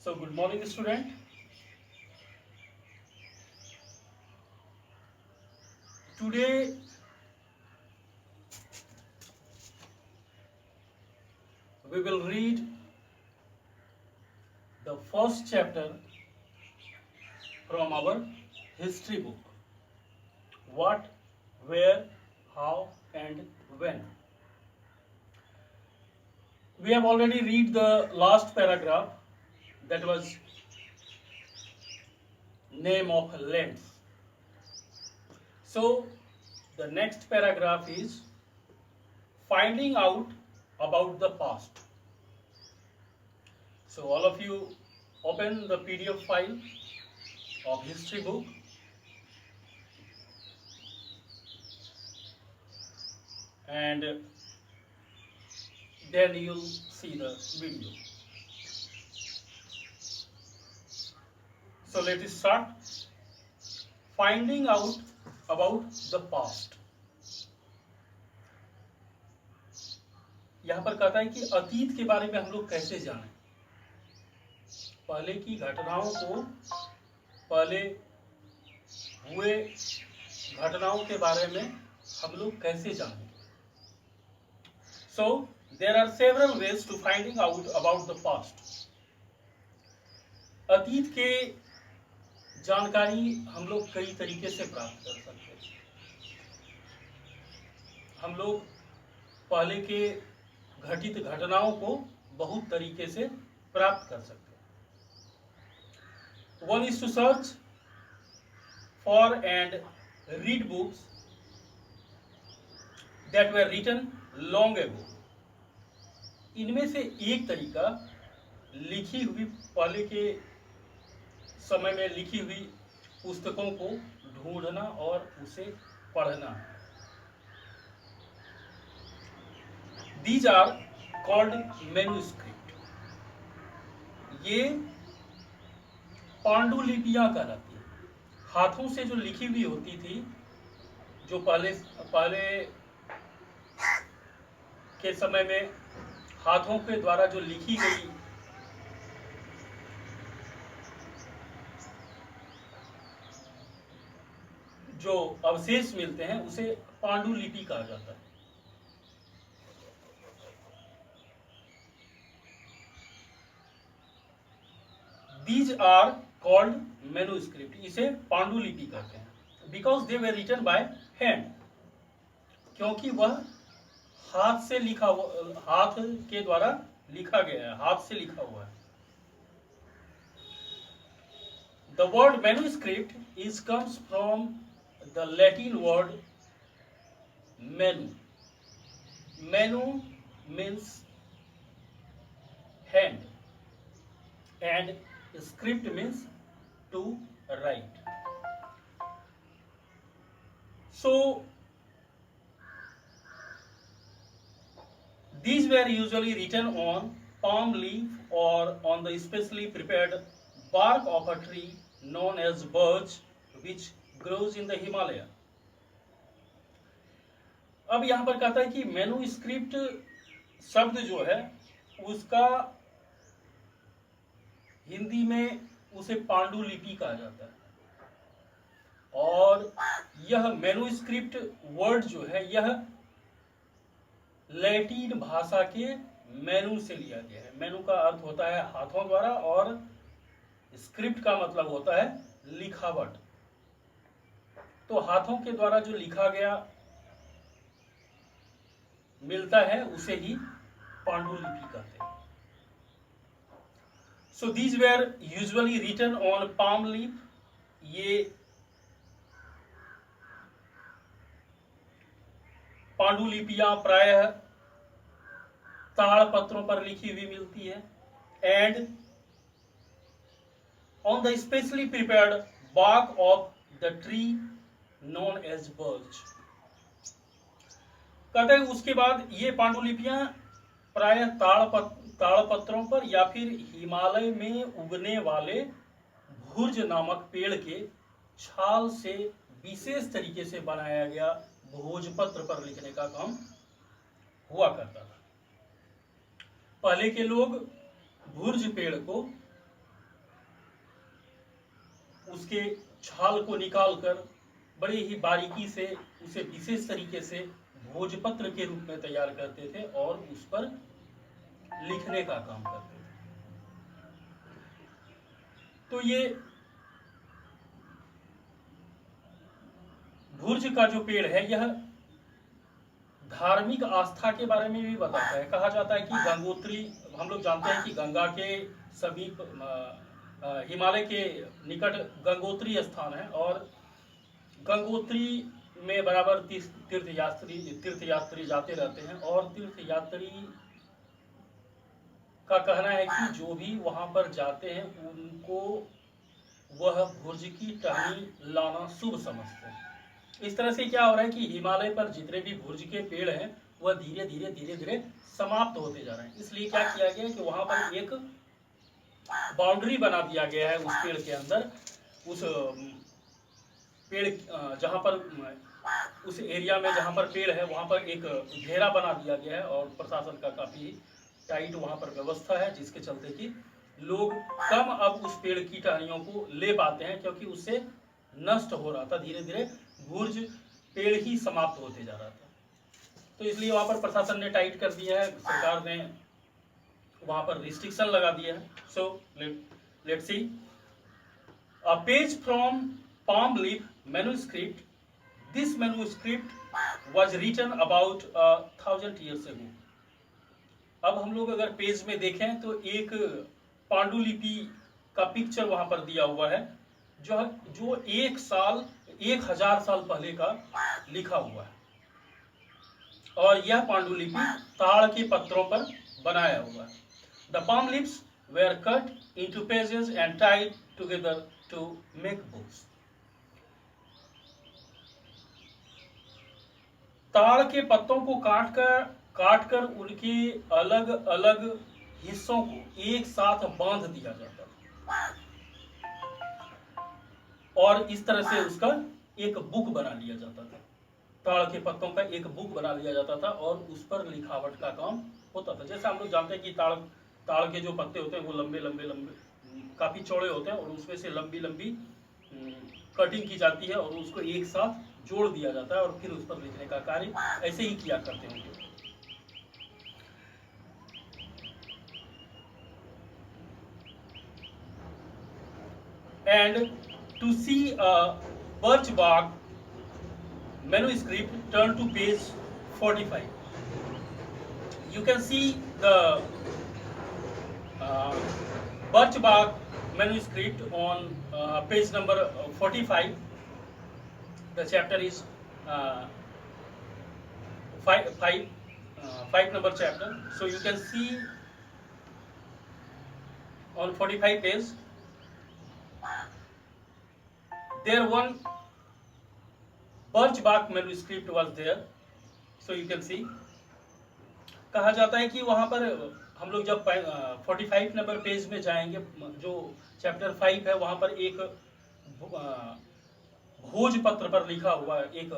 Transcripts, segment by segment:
So good morning student. Today we will read the first chapter from our history book. What, where, how and when. We have already read the last paragraph, that was name of lands. So the next paragraph is finding out about the past. So all of you open the PDF file of history book and then you'll see the video. So let us start. Finding out about the past. यहाँ पर कहता है कि अतीत के बारे में हम लोग कैसे जानें, पहले की घटनाओं को, पहले हुए घटनाओं के बारे में हम लोग कैसे जानें. So there are several ways to finding out about the past. अतीत के जानकारी हम लोग कई तरीके से प्राप्त कर सकते हैं. हम लोग पहले के घटित घटनाओं को बहुत तरीके से प्राप्त कर सकते हैं. One is to search for and read books that were written long ago. इनमें से एक तरीका लिखी हुई, पहले के समय में लिखी हुई पुस्तकों को ढूंढना और उसे पढ़ना. These are called manuscript. ये पांडुलिपियां कहलाती हैं. हाथों से जो लिखी हुई होती थी, जो पहले के समय में हाथों के द्वारा जो लिखी गई जो अवशेष मिलते हैं उसे पांडुलिपि कहा जाता है. These are called manuscript. इसे पांडुलिपि कहते हैं. Because they were written by hand. क्योंकि वह हाथ से लिखा हुआ, हाथ के द्वारा लिखा गया है, हाथ से लिखा हुआ है. The word manuscript comes from the Latin word manu. Manu means hand and script means to write. So these were usually written on palm leaf or on the specially prepared bark of a tree known as birch, which grows in the Himalaya. अब यहाँ पर कहता है कि manuscript शब्द जो है उसका हिंदी में उसे पांडुलिपि कहा जाता है. और यह मैन्युस्क्रिप्ट वर्ड जो है यह लैटिन भाषा के मेनू से लिया गया है. मेनू का अर्थ होता है हाथों द्वारा और स्क्रिप्ट का मतलब होता है लिखावट. तो हाथों के द्वारा जो लिखा गया मिलता है उसे ही पांडुलिपि कहते हैं. So these were usually written on palm leaf. ये पांडुलिपियां प्रायः ताड़ पत्रों पर लिखी हुई मिलती है. And on the specially prepared bark of the tree known as birch. कहते हैं उसके बाद ये पांडुलिपियां प्रायः ताड़ पत्रों पर या फिर हिमालय में उगने वाले भुर्ज नामक पेड़ के छाल से विशेष तरीके से बनाया गया भोजपत्र पर लिखने का काम हुआ करता था. पहले के लोग भुर्ज पेड़ को उसके छाल को निकालकर बड़ी ही बारीकी से उसे विशेष तरीके से भोजपत्र के रूप में तैयार करते थे और उस पर लिखने का काम करते थे। तो ये भुर्ज का जो पेड़ है यह धार्मिक आस्था के बारे में भी बताता है। कहा जाता है कि गंगोत्री, हम लोग जानते हैं कि गंगा के समीप हिमालय के निकट गंगोत्री स्थान है और गंगोत्री में बराबर तीर्थयात्री जाते रहते हैं और तीर्थयात्री का कहना है कि जो भी वहां पर जाते हैं उनको वह भुर्ज की टहनी लाना शुभ समझते हैं। इस तरह से क्या हो रहा है कि हिमालय पर जितने भी भुर्ज के पेड़ हैं वह धीरे धीरे समाप्त होते जा रहे हैं। इसलिए क्या किया गया कि वहां पर एक बाउंड्री बना दिया गया है उस पेड़ के अंदर, उस पेड़ जहां पर उस एरिया में जहां पर पेड़ है वहां पर एक घेरा बना दिया गया है और प्रशासन का काफी टाइट वहां पर व्यवस्था है, जिसके चलते कि लोग कम अब उस पेड़ की टहनियों को ले पाते हैं क्योंकि उससे नष्ट हो रहा था, धीरे धीरे भुर्ज पेड़ ही समाप्त होते जा रहा था। तो इसलिए वहां पर प्रशासन ने टाइट कर दिया है, सरकार ने वहां पर रिस्ट्रिक्शन लगा दिया है। So let's see a page from palm leaf manuscript. This manuscript was written about 1000 years ago. अब हम लोग अगर पेज में देखें तो एक पांडुलिपि का पिक्चर वहां पर दिया हुआ है जो 1000 साल पहले का लिखा हुआ है और यह पांडुलिपि ताड़ के पत्रों पर बनाया हुआ है। The palm leaves were cut into pages and tied together to make books. ताड़ के पत्तों को काटकर उनके अलग अलग हिस्सों को एक साथ बांध दिया जाता था और इस तरह से उसका एक बुक बना लिया जाता था। ताड़ के पत्तों का एक बुक बना लिया जाता था और उस पर लिखावट का काम होता था। जैसे हम लोग जानते हैं कि ताड़ के जो पत्ते होते हैं वो लंबे लंबे काफी चौड़े होते हैं और उसमें से लंबी लंबी कटिंग की जाती है और उसको एक साथ जोड़ दिया जाता है और फिर उस पर लिखने का कार्य ऐसे ही किया करते होंगे। And to see a birch bark manuscript, turn to page 45. You can see the birch bark manuscript on page number 45. The chapter is 5 number chapter. So you can see on 45 page there one birch bark manuscript was there. So you can see कहा जाता है कि वहां पर हम लोग जब 45 number page में जाएंगे, जो चैप्टर 5 है वहां पर एक भोजपत्र पर लिखा हुआ एक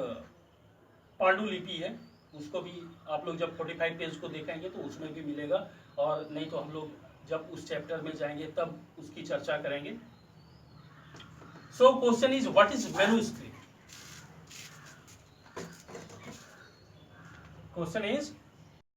पांडुलिपि है, उसको भी आप लोग जब 45 पेज को देखेंगे तो उसमें भी मिलेगा और नहीं तो हम लोग जब उस चैप्टर में जाएंगे तब उसकी चर्चा करेंगे। So question is what is manuscript? Question is